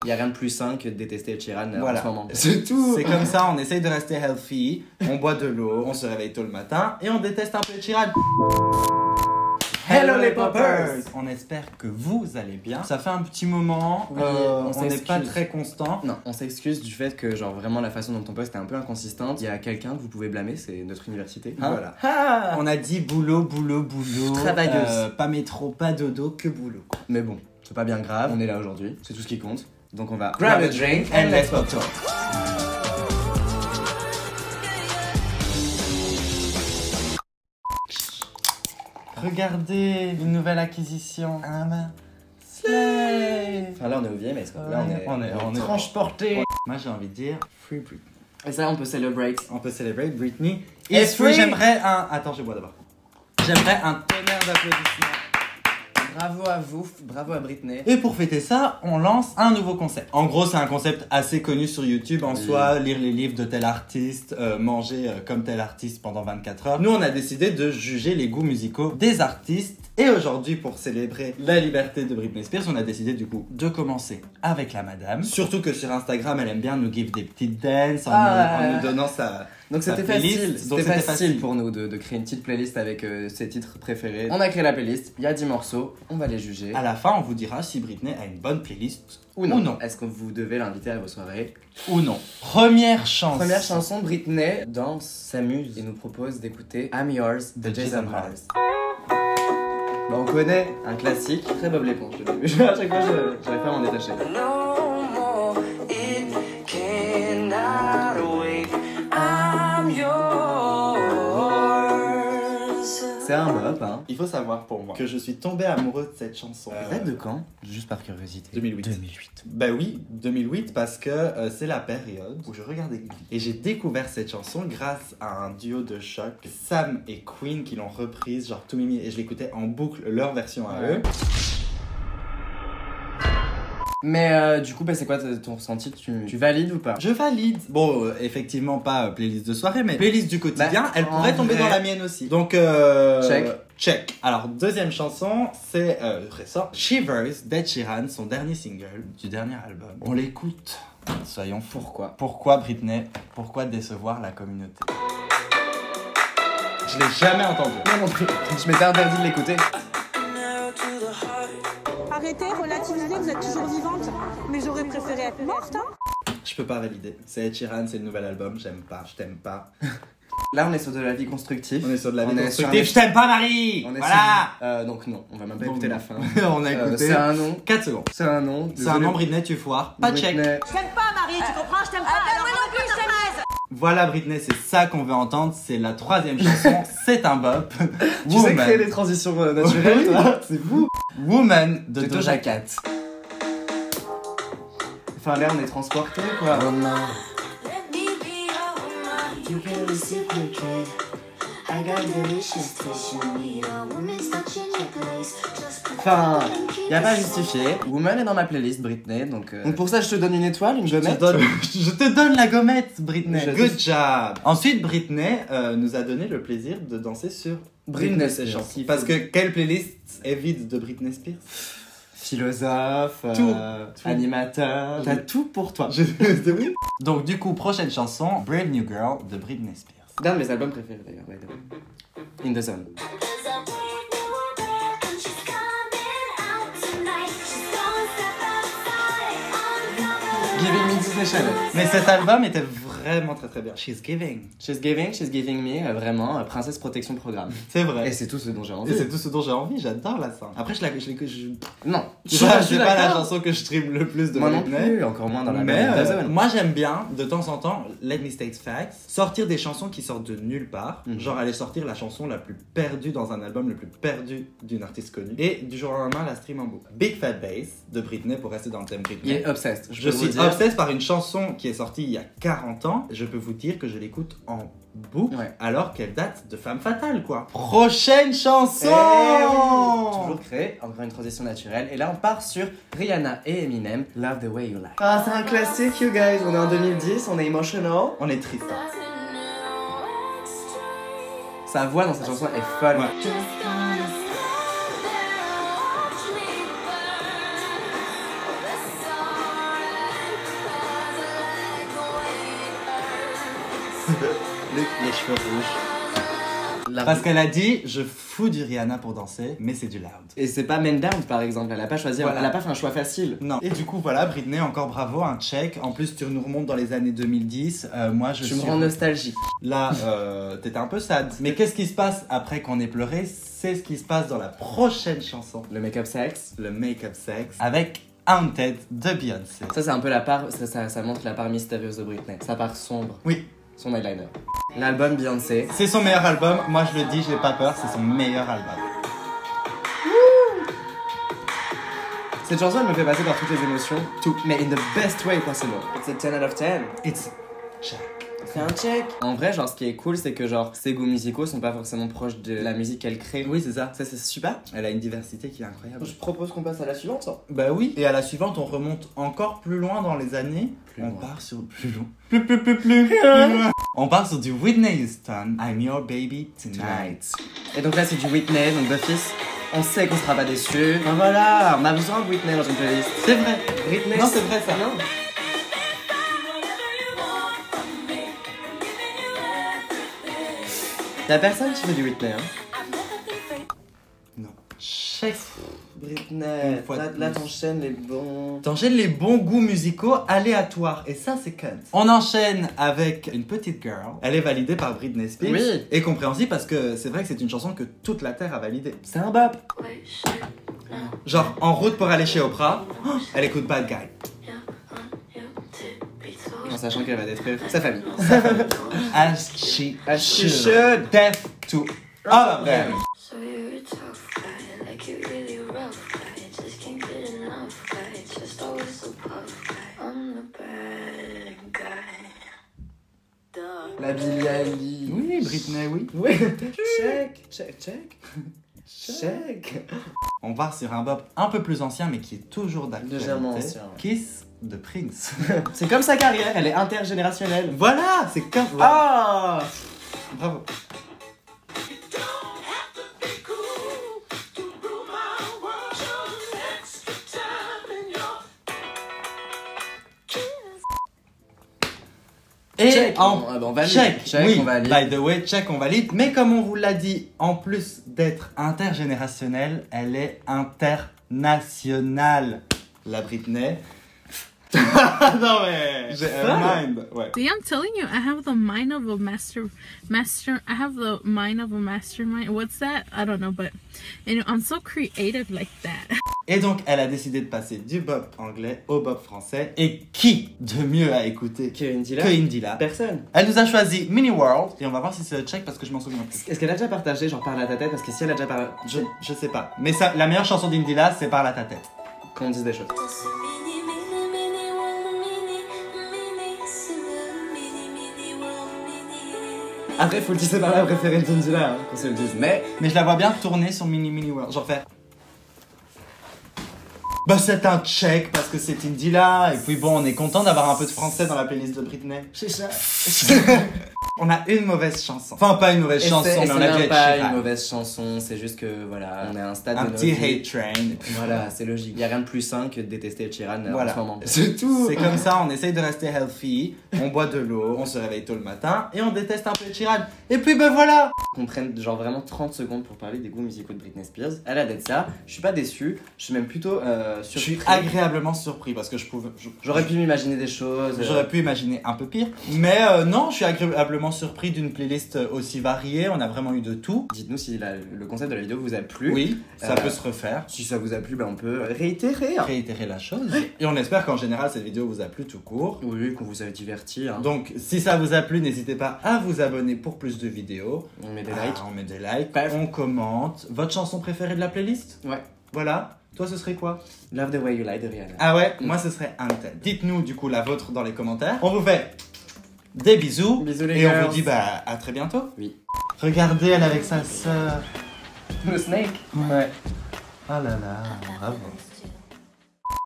Il y a rien de plus sain que de détester Ed Sheeran Voilà. en ce moment. C'est tout. C'est comme ça, on essaye de rester healthy, on boit de l'eau, on se réveille tôt le matin et on déteste un peu Ed Sheeran. Hello les poppers! On espère que vous allez bien. Ça fait un petit moment, Oui, on n'est pas très constant. Non, on s'excuse du fait que genre vraiment la façon dont on poste est un peu inconsistante. Il y a quelqu'un que vous pouvez blâmer, c'est notre université. Voilà. Ah. On a dit boulot, boulot, boulot. Travailleuse. Pas métro, pas dodo, que boulot. Mais bon, c'est pas bien grave, on est là aujourd'hui, c'est tout ce qui compte. Donc on va Grab a drink and let's pop talk. Regardez, une nouvelle acquisition. Slay. Enfin là on est au VMS quoi. Là on est transporté. Moi j'ai envie de dire Free Britney. Et ça on peut celebrate. On peut célébrer Britney. Et free. J'aimerais un... Attends, je bois d'abord. J'aimerais un tonnerre d'applaudissements. Bravo à vous, bravo à Britney. Et pour fêter ça, on lance un nouveau concept. En gros, c'est un concept assez connu sur YouTube en soi, lire les livres de tel artiste, manger comme tel artiste pendant 24 heures. Nous, on a décidé de juger les goûts musicaux des artistes. Et aujourd'hui, pour célébrer la liberté de Britney Spears, on a décidé du coup de commencer avec la madame. Surtout que sur Instagram, elle aime bien nous give des petites dances en nous donnant sa... Donc sa c'était playlist. facile, Donc c'était c'était facile facile pour nous de créer une petite playlist avec ses titres préférés. On a créé la playlist, il y a 10 morceaux, on va les juger. À la fin, on vous dira si Britney a une bonne playlist Ou non. Est-ce que vous devez l'inviter à vos soirées? Ou non. Première chanson. Première chanson, Britney danse, s'amuse et nous propose d'écouter I'm Yours de Jason Mraz. Bah, on connaît un classique, très Bob l'éponge. À chaque fois, j'arrive pas à m'en détacher. C'est un bop, hein. Il faut savoir pour moi que je suis tombé amoureux de cette chanson. Ça date de quand? Juste par curiosité. 2008. 2008. Bah oui, 2008 parce que c'est la période où je regardais Glee. Et j'ai découvert cette chanson grâce à un duo de choc, Sam et Queen, qui l'ont reprise, genre tout mimi. Et je l'écoutais en boucle, leur version à eux. Mais du coup, bah, c'est quoi ton ressenti? Tu valides ou pas? Je valide. Bon, effectivement pas playlist de soirée, mais playlist du quotidien, Bah, elle pourrait tomber vrai. dans la mienne aussi. Donc, check. Alors, deuxième chanson, c'est récent, Shivers d'Ed Sheeran, son dernier single du dernier album. On l'écoute. Soyons fous. Pourquoi Britney? Pourquoi décevoir la communauté? Je l'ai jamais entendu. Moi non plus. Je m'étais interdit de l'écouter. Arrêtez, relativisez, vous êtes toujours vivante. Mais j'aurais préféré être morte, hein. Je peux pas valider. C'est Ed Sheeran, c'est le nouvel album, j'aime pas, je t'aime pas. Là, on est sur de la vie constructive. On est sur de la vie On est constructive. sur Je t'aime pas, Marie. On est voilà. donc non, on va même pas Donc écouter non. la fin. On a écouté. C'est un nom. 4 secondes. C'est un nom. C'est un nom, Britney, tu foires. Pas check. Je t'aime pas, Marie, tu comprends? Je t'aime pas. Alors, moi non plus, je t'aime pas. Voilà Britney, c'est ça qu'on veut entendre. C'est la troisième chanson. C'est un bop. Tu sais créer des transitions naturelles, toi? C'est vous. Woman de Doja Cat. Enfin là, on est transporté quoi. Enfin, y a pas à justifier. Woman est dans ma playlist Britney, donc pour ça je te donne une étoile, une gommette. Je te donne la gommette, Britney. Je Good job. Ensuite, Britney nous a donné le plaisir de danser sur Britney c'est Spears. gentil. Parce que quelle playlist est vide de Britney Spears? Philosophe, Tout. animateur, t'as tout pour toi. Oui. Donc du coup, prochaine chanson, Brave New Girl de Britney Spears. D'un de mes albums préférés d'ailleurs, by the way. In the Zone. Giving Me Disney Channel. Mais cet album était vraiment très très bien. She's Giving. She's Giving Me, vraiment, Princesse Protection Programme. C'est vrai. Et c'est tout ce dont j'ai envie. Et c'est tout ce dont j'ai envie, j'adore la scène. Après, Non. c'est pas la chanson que je stream le plus de Moi non Britney. plus, encore moins dans la Mais In the Zone. moi j'aime bien, de temps en temps, Let Me State Facts, sortir des chansons qui sortent de nulle part. Genre aller sortir la chanson la plus perdue dans un album, le plus perdu d'une artiste connue. Et du jour au lendemain, la stream en boucle. Big Fat Bass de Britney, pour rester dans le thème Il Britney. est obsessed. Je suis obsesse par une chanson qui est sortie il y a 40 ans. Je peux vous dire que je l'écoute en boucle, alors qu'elle date de Femme Fatale, quoi. Prochaine chanson. Toujours créé, encore une transition naturelle. Et là, on part sur Rihanna et Eminem, Love the Way You Like. Ah, c'est un classique, you guys. On est en 2010, on est emotional. On est triste. Hein. Sa voix dans cette chanson est folle. les cheveux rouges. Parce qu'elle a dit, je fous du Rihanna pour danser, mais c'est du loud. Et c'est pas Men Down par exemple, elle a pas choisi, Voilà. elle a pas fait un choix facile. Non. Et du coup, voilà, Britney, encore bravo, un check. En plus, tu nous remontes dans les années 2010. Moi, je Tu suis... me rends nostalgique. Là, t'étais un peu sad. Mais qu'est-ce qui se passe après qu'on ait pleuré? C'est ce qui se passe dans la prochaine chanson. Le make-up sex. Le Make-up Sex. Avec Haunted de Beyoncé. Ça c'est un peu la part, ça montre la part mystérieuse de Britney. Sa part sombre, Oui, son eyeliner. L'album Beyoncé. c'est son meilleur album. Moi, je le dis, j'ai pas peur, c'est son meilleur album. Cette chanson elle me fait passer par toutes les émotions, tout, mais in the best way possible. It's a 10 out of 10. It's check. C'est un check. En vrai, genre, ce qui est cool, c'est que genre, ses goûts musicaux sont pas forcément proches de la musique qu'elle crée. Oui, c'est ça. Ça, c'est super. Elle a une diversité qui est incroyable. Je propose qu'on passe à la suivante. Bah oui. Et à la suivante, on remonte encore plus loin dans les années. Plus On loin. part sur plus loin. Plus loin. On part sur du Whitney Houston. I'm your baby tonight. Et donc là, c'est du Whitney, donc d'office. On sait qu'on sera pas déçus. Ben voilà, on a besoin de Whitney dans une playlist. C'est vrai. Whitney. Non, c'est vrai ça. Non. Y'a personne qui fait du Whitney, hein. Non. Chef. Britney, Une fois de là plus. t'enchaînes les bons. T'enchaînes les bons goûts musicaux aléatoires. Et ça, c'est cunt. On enchaîne avec une petite girl. Elle est validée par Britney Spears. Oui. Et compréhensible parce que c'est vrai que c'est une chanson que toute la terre a validée. C'est un bop. Genre, en route pour aller chez Oprah, elle écoute Bad Guy. En sachant qu'elle va détruire sa famille. As she she should. should. Death to all of them. So you're a tough guy, like you're really rough guy. Just can't get enough guy, just always so puff guy. I'm the bad guy. Duh. La Billie Eilish. Oui, Britney, oui. Oui. Check. On part sur un bop un peu plus ancien, mais qui est toujours d'actualité. Légèrement ancien, ouais. Kiss de Prince. C'est comme sa carrière, elle est intergénérationnelle. Voilà, c'est comme... Ah. Bravo. Et Check. en Ah bah, on valide. check, Check, oui, on valide. by the way, check, on valide. Mais comme on vous l'a dit, en plus d'être intergénérationnelle, elle est internationale. La Britney. Non mais j'ai un mind. Ouais. See, I'm telling you, I have the mind of a I have the mind of a mastermind. What's that? I don't know, but I'm so creative like that. Et donc, elle a décidé de passer du bop anglais au bop français. Et qui de mieux à écouter Que Indila. que Indila? Personne. Elle nous a choisi Mini World. Et on va voir si c'est le check parce que je m'en souviens plus. Est-ce qu'elle a déjà partagé, genre parle à ta tête? Parce que si elle a déjà parlé, Je sais pas. Mais ça, la meilleure chanson d'Indila, c'est Parle à ta tête. qu'on dise des choses. Après, faut le dire, c'est pas ma préférée d'Indila, hein, qu'on se le dise. Mais Mais je la vois bien tourner sur Mini World. Genre faire. Bah c'est un check parce que c'est Indila. Et puis bon, on est content d'avoir un peu de français dans la playlist de Britney. c'est ça. On a une mauvaise chanson. Enfin, pas une mauvaise chanson, mais on a dû même être pas Chirac. une mauvaise chanson, c'est juste que voilà, on est à un stade Un de nos petit vies. hate train. Et puis Voilà, c'est logique. Y a rien de plus sain que de détester Ed Sheeran Voilà. en ce moment. C'est tout. C'est comme ça, on essaye de rester healthy, on boit de l'eau, on se réveille tôt le matin et on déteste un peu Ed Sheeran. Et puis ben voilà. Qu'on prenne genre vraiment 30 secondes pour parler des goûts musicaux de Britney Spears. Elle a d'être ça. Je suis pas déçu. Je suis même plutôt Je surpris. suis agréablement surpris parce que J'aurais pu m'imaginer des choses. J'aurais pu imaginer un peu pire. Mais non, je suis agréablement surpris d'une playlist aussi variée. On a vraiment eu de tout. Dites-nous si le concept de la vidéo vous a plu. Oui, ça Euh, peut se refaire. Si ça vous a plu, ben on peut réitérer. Hein. Réitérer la chose. Et on espère qu'en général, cette vidéo vous a plu tout court. Oui, qu'on vous a diverti. Hein. Donc, si ça vous a plu, n'hésitez pas à vous abonner pour plus de vidéos. On met des Ah, likes. on met des likes, Bref. on commente. Votre chanson préférée de la playlist? Ouais. Voilà. Toi, ce serait quoi? Love the way you lie de Rihanna. Ah ouais, moi ce serait Haunted. Dites-nous du coup la vôtre dans les commentaires. On vous fait des bisous. Bisous, les et on girls. vous dit bah à très bientôt. Oui. Regardez, elle avec sa sœur. Le snake. Ouais. Oh là là, bravo.